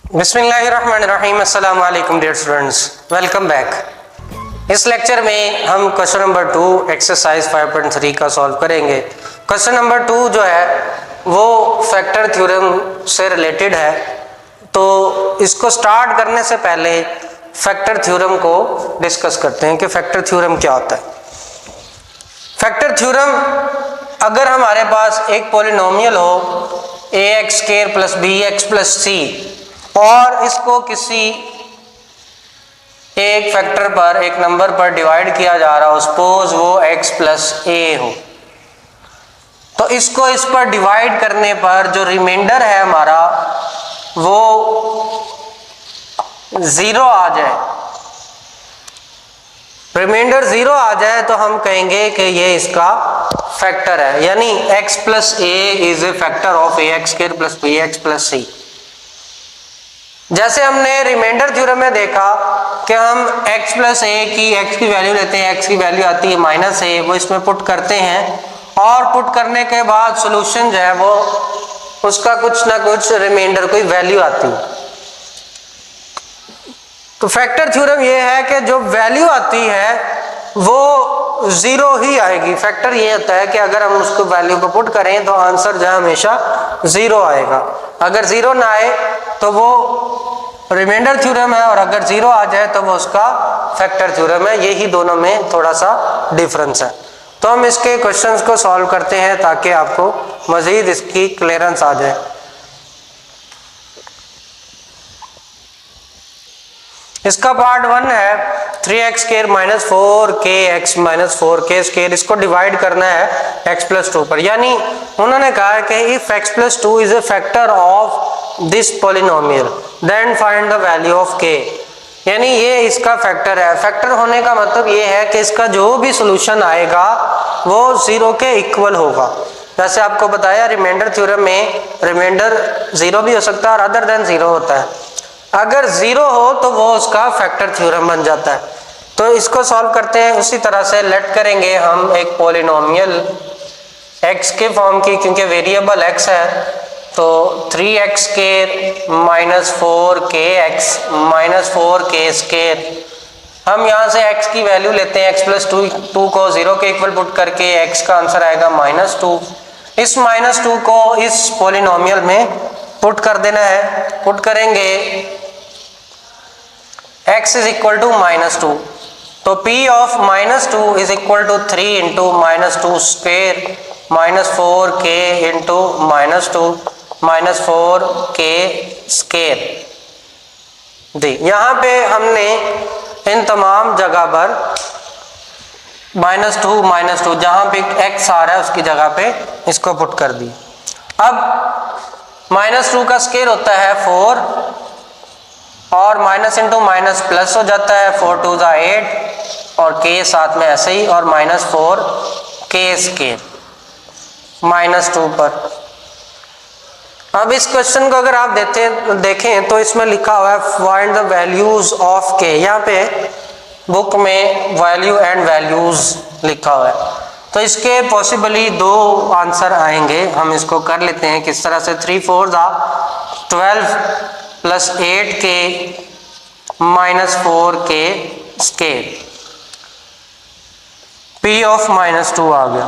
बिस्मिल्लाहिर्रहमानिर्रहीम। अस्सलाम वालेकुम डियर स्टूडेंट्स, वेलकम बैक। इस लेक्चर में हम क्वेश्चन नंबर 2 एक्सरसाइज 5.3 का सॉल्व करेंगे। क्वेश्चन नंबर 2 जो है वो फैक्टर थ्योरम से रिलेटेड है, तो इसको स्टार्ट करने से पहले फैक्टर थ्योरम को डिस्कस करते हैं कि फैक्टर थ्योरम क्या होता है। फैक्टर थ्योरम, अगर हमारे पास एक पॉलिनोमियल हो ax square plus bx plus c और इसको किसी एक फैक्टर पर, एक नंबर पर डिवाइड किया जा रहा हो, सपोज वो x प्लस a हो, तो इसको इस पर डिवाइड करने पर जो रिमाइंडर है हमारा वो 0 आ जाए, रिमाइंडर 0 आ जाए तो हम कहेंगे कि ये इसका फैक्टर है, यानी x plus a is a factor of ax square plus bx plus c। जैसे हमने रिमाइंडर थ्योरम में देखा कि हम x प्लस a की x की वैल्यू लेते हैं, x की वैल्यू आती है माइनस a, वो इसमें पुट करते हैं और पुट करने के बाद सॉल्यूशन जो है वो उसका कुछ ना कुछ रिमाइंडर कोई वैल्यू आती है। तो फैक्टर थ्योरम ये है कि जो वैल्यू आती है वो 0 ही आएगी। फैक्टर ये होता है कि अगर हम उसको वैल्यू को पुट करें तो आंसर जो है हमेशा 0 आएगा। अगर 0 ना आए तो वो रिमाइंडर थ्योरम है, और अगर 0 आ जाए तो वो उसका फैक्टर थ्योरम है। यही दोनों में थोड़ा सा डिफरेंस है। तो हम इसके क्वेश्चंस को सॉल्व करते हैं ताकि आपको मजीद इसकी क्लियरेंस आ जाए। इसका पार्ट 1 है 3x square minus 4kx minus 4k square, इसको डिवाइड करना है x प्लस 2 पर। यानी उन्होंने कहा है कि if x plus 2 is a factor of this polynomial then find the value of k। यानी ये इसका फैक्टर है। फैक्टर होने का मतलब ये है कि इसका जो भी सॉल्यूशन आएगा वो 0 के इक्वल होगा। जैसे आपको बताया रिमाइंडर थ्योरम में रिमाइंडर 0 भी हो सकता है और अदर देन 0 होता है। अगर 0 हो तो वो उसका फैक्टर थ्योरम बन जाता है। तो इसको सॉल्व करते हैं। उसी तरह से लेट करेंगे हम एक पॉलिनोमियल x के फॉर्म की, क्योंकि वेरिएबल x है, तो 3x square minus 4kx minus 4k square. हम यहाँ से x की वैल्यू लेते हैं, x प्लस 2 को 0 के इक्वल पुट करके x का आंसर आएगा माइनस 2। इस माइनस 2 को इस पॉलिनोमियल में पुट कर देना है। पुट करेंगे x is equal to minus 2, तो p of minus 2 is equal to 3 into minus 2 square minus 4k into minus 2 minus 4k square दी। यहाँ पे हमने इन तमाम जगह पर माइनस 2 जहाँ पे x आ रहा है उसकी जगह पे इसको पुट कर दी। अब माइनस 2 का स्क्वायर होता है 4 और माइनस इंटू माइनस प्लस हो जाता है, 4 2 जा 8 और k साथ में ऐसे ही, और माइनस 4k स्क्वायर माइनस 2 पर। अब इस क्वेश्चन को अगर आप देखें तो इसमें लिखा हुआ है find the values of k। यहाँ पे बुक में वैल्यू एंड वैल्यूज लिखा हुआ है, तो इसके पॉसिबली 2 आंसर आएंगे। हम इसको कर लेते हैं किस तरह से। 3 4 जा 12 plus 8k minus 4k square, p of minus 2 आ गया।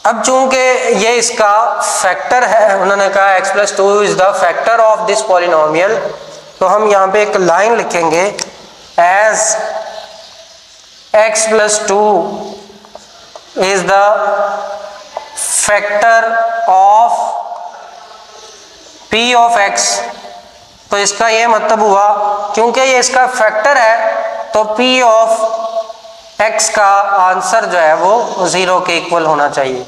अब चूंकि ये इसका फैक्टर है, उन्होंने कहा x plus 2 is the factor of this polynomial, तो हम यहाँ पे एक लाइन लिखेंगे as x plus 2 is the factor of p of x। तो इसका ये मतलब हुआ क्योंकि ये इसका फैक्टर है तो p ऑफ x का आंसर जो है वो 0 के इक्वल होना चाहिए।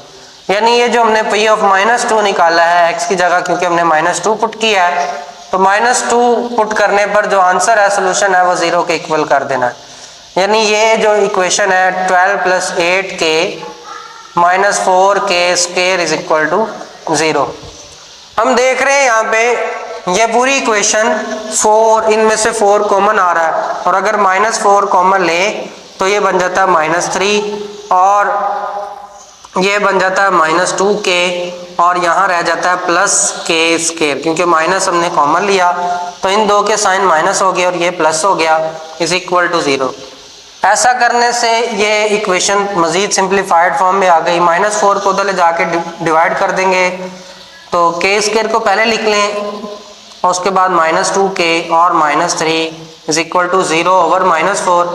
यानी ये जो हमने p ऑफ माइनस 2 निकाला है x की जगह, क्योंकि हमने माइनस 2 पुट किया है, तो माइनस 2 पुट करने पर जो आंसर है, सोल्यूशन है, वो 0 के इक्वल कर देना है। यानी ये जो इक्वेशन है 12 plus 8k minus 4k square is equal to 0। हम देख रहे हैं यहाँ पे ये पूरी इक्वेशन 4, इनमें से 4 कॉमन आ रहा है, और अगर माइनस 4 कॉमन ले तो ये बन जाता है माइनस 3 और ये बन जाता है माइनस 2k और यहाँ रह जाता है प्लस के स्क्वायर, क्योंकि माइनस हमने कॉमन लिया तो इन दो के साइन माइनस हो गए और ये प्लस हो गया, इज इक्वल टू 0। ऐसा करने से ये इक्वेशन मजीद सिंप्लीफाइड फॉर्म में आ गई। -4 को उधर ले जाके डिवाइड कर देंगे तो के स्क्वायर को पहले लिख लें और उसके बाद -2k और -3 इज इक्वल टू 0 ओवर -4,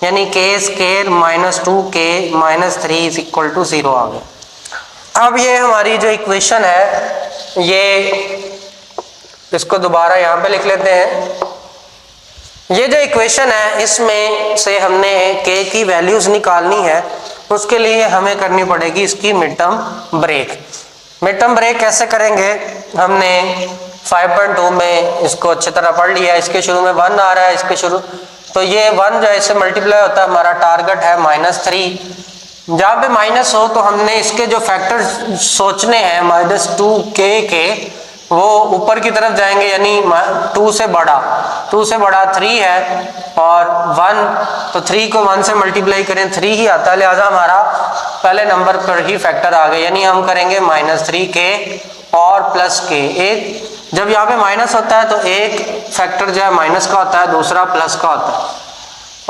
यानी k square -2k -3 is equal to 0 आ गया। अब ये हमारी जो इक्वेशन है ये इसको दोबारा यहाँ पे लिख लेते हैं। ये जो इक्वेशन है इसमें से हमने k की वैल्यूज निकालनी है, उसके लिए हमें करनी पड़ेगी इसकी mid term break. Mid term break कैसे करेंगे, हमने 5.2 में इसको अच्छी तरह पढ़ लिया। इसके शुरू में 1 आ रहा है, इसके शुरू तो ये 1 जो ऐसे मल्टीप्लाई होता है, हमारा टारगेट है -3। जहाँ पे माइनस हो तो हमने इसके जो फैक्टर सोचने हैं -2k के, वो ऊपर की तरफ जाएंगे, यानी 2 से बड़ा 3 है और 1, तो 3 को 1 से मल्टीप्लाई करें 3 ही आता है, लिहाजा हमारा पहले नंबर पर ही फैक्टर आ गए, यानी हम करेंगे -3k और प्लस k। एक जब यहाँ पे माइनस होता है तो एक फैक्टर जो है माइनस का होता है, दूसरा प्लस का होता है।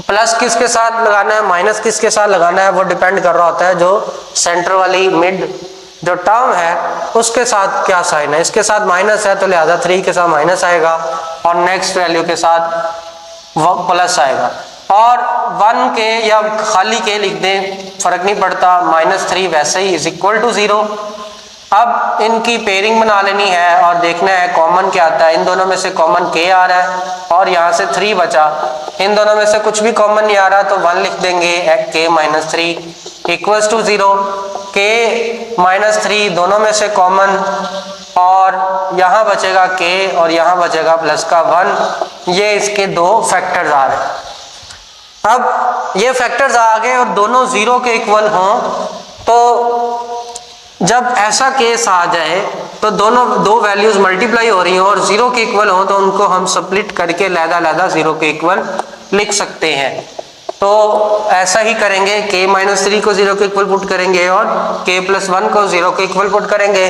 प्लस किसके साथ लगाना है, माइनस किसके साथ लगाना है, वो डिपेंड कर रहा होता है जो सेंटर वाली मिड जो टर्म है उसके साथ क्या साइन है। इसके साथ माइनस है तो लिहाजा 3 के साथ माइनस आएगा और नेक्स्ट वैल्यू के साथ वो प्लस आएगा, और 1 के या खाली के लिख दें फर्क नहीं पड़ता, -3 वैसे ही इज इक्वल टू 0। अब इनकी पेयरिंग बना लेनी है और देखना है कॉमन क्या आता है। इन दोनों में से कॉमन k आ रहा है और यहाँ से 3 बचा, इन दोनों में से कुछ भी कॉमन नहीं आ रहा तो 1 लिख देंगे, k -3 इक्वल्स टू 0। k -3 दोनों में से कॉमन, और यहाँ बचेगा k और यहाँ बचेगा प्लस का 1। ये इसके दो फैक्टर्स आ रहे हैं। अब ये फैक्टर्स आ गए और दोनों 0 के इक्वल हों, तो जब ऐसा केस आ जाए तो दोनों दो वैल्यूज मल्टीप्लाई हो रही हो और 0 के इक्वल हो तो उनको हम स्प्लिट करके लहदा 0 के इक्वल लिख सकते हैं। तो ऐसा ही करेंगे, k -3 को 0 के इक्वल पुट करेंगे और k +1 को 0 के इक्वल पुट करेंगे।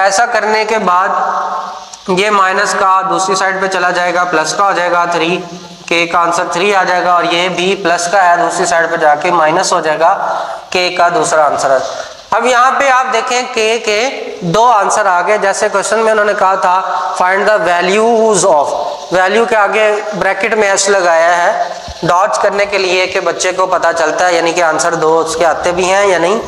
ऐसा करने के बाद ये माइनस का दूसरी साइड पे चला जाएगा, प्लस का हो जाएगा 3, k का आंसर 3 आ जाएगा, और ये भी प्लस का है, दूसरी साइड पे जाके माइनस हो जाएगा, k का दूसरा आंसर है। अब यहाँ पे आप देखें k के दो आंसर आ गए। जैसे क्वेश्चन में उन्होंने कहा था find the values of, value के आगे ब्रैकेट में s लगाया है डॉट्स करने के लिए कि बच्चे को पता चलता है, यानी कि आंसर 2 उसके आते भी हैं या नहीं।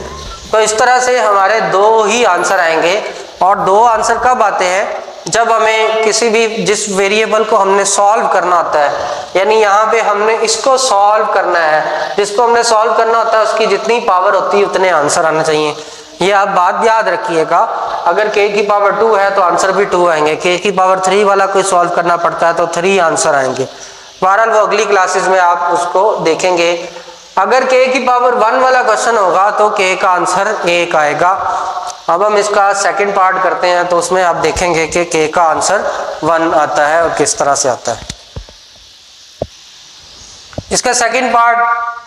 तो इस तरह से हमारे 2 ही आंसर आएंगे, और 2 आंसर कब आते हैं, जब हमें किसी भी जिस वेरिएबल को हमने सॉल्व करना होता है, यानी यहाँ पे हमने इसको सॉल्व करना है, जिसको हमने सॉल्व करना होता है उसकी जितनी पावर होती है उतने आंसर आने चाहिए। ये आप बात याद रखिएगा, अगर k की पावर 2 है तो आंसर भी 2 आएंगे, k की पावर 3 वाला कोई सॉल्व करना पड़ता है तो 3 आंसर आएंगे। बहरहाल वो अगली क्लासेस में आप उसको देखेंगे। अगर k की पावर 1 वाला क्वेश्चन होगा तो k का आंसर 1 आएगा। अब हम इसका सेकंड पार्ट करते हैं तो उसमें आप देखेंगे कि k का आंसर 1 आता है और किस तरह से आता है। इसका second part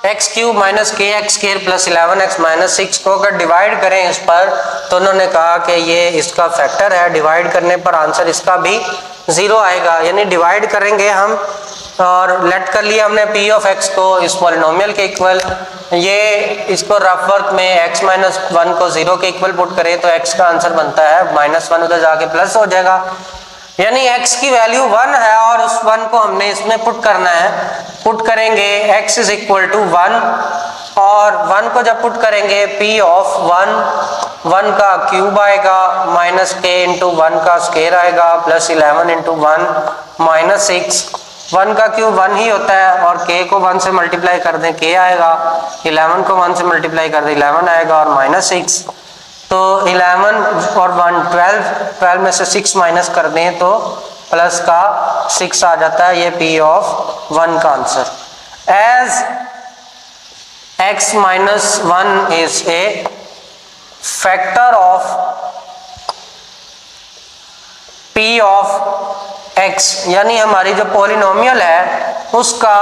x³ - kx² + 11x - 6 को अगर डिवाइड करें इस पर, तो उन्होंने कहा कि ये इसका फैक्टर है, डिवाइड करने पर आंसर इसका भी 0 आएगा, यानी डिवाइड करेंगे हम और लेट कर लिया हमने p ऑफ x को इस पॉलिनोमियल के इक्वल। ये इसको रफ वर्क में x - 1 को 0 के इक्वल पुट करें तो x का आंसर बनता है -1, उधर जाके प्लस हो जाएगा, यानी x की वैल्यू 1 है और उस 1 को हमने इसमें पुट करना है। पुट करेंगे x = 1 और 1 को जब पुट करेंगे p ऑफ 1 का क्यूब आएगा, -k × 1 का स्क्वायर आएगा, +11 × 1 -6। 1 का क्यूब 1 ही होता है और k को 1 से मल्टीप्लाई कर दें k आएगा, 11 को 1 से मल्टीप्लाई कर दें 11 आएगा और -6। तो 11 और 1 12 में से 6 माइनस कर दें तो प्लस का 6 आ जाता है। ये p ऑफ 1 का answer. As x - 1 is a factor of p of x, यानी हमारी जो पॉलिनोमियल है उसका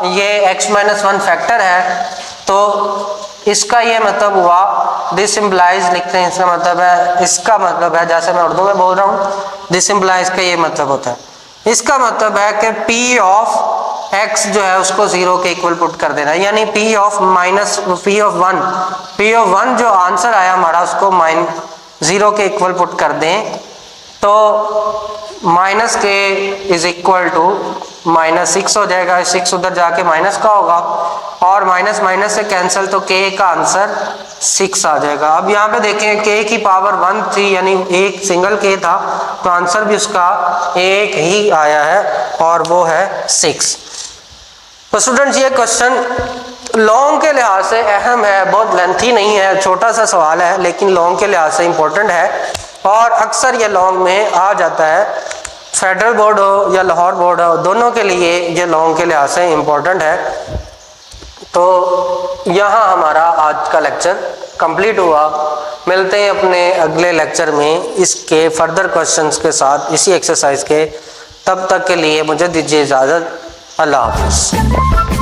ये x - 1 फैक्टर है, तो इसका ये मतलब हुआ दिस इम्प्लाइज लिखते हैं, इसका मतलब है, इसका मतलब है, जैसे मैं उर्दू में बोल रहा हूँ, दिस इम्प्लाइज का ये मतलब होता है, इसका मतलब है कि पी ऑफ एक्स जो है उसको जीरो के इक्वल पुट कर देना, यानी पी ऑफ वन जो आंसर आया हमारा उसको जीरो के इक्वल पुट कर दें, तो माइनस के इज इक्वल टू -6 हो जाएगा, 6 उधर जाके माइनस का होगा और माइनस माइनस से कैंसिल, तो के का आंसर 6 आ जाएगा। अब यहाँ पे देखें के की पावर 1 थी, यानी एक सिंगल के था, तो आंसर भी उसका एक ही आया है और वो है 6। तो स्टूडेंट्स ये क्वेश्चन लॉन्ग के लिहाज से अहम है, बहुत लेंथी नहीं है, छोटा सा सवाल है, लेकिन लॉन्ग के लिहाज से इम्पोर्टेंट है और अक्सर ये लॉन्ग में आ जाता है, फेडरल बोर्ड हो या लाहौर बोर्ड हो, दोनों के लिए ये लॉन्ग के लिहाज से इम्पोर्टेंट है। तो यहाँ हमारा आज का लेक्चर कंप्लीट हुआ, मिलते हैं अपने अगले लेक्चर में इसके फर्दर क्वेश्चंस के साथ, इसी एक्सरसाइज के। तब तक के लिए मुझे दीजिए इजाज़त, अल्लाह हाफ़िज़।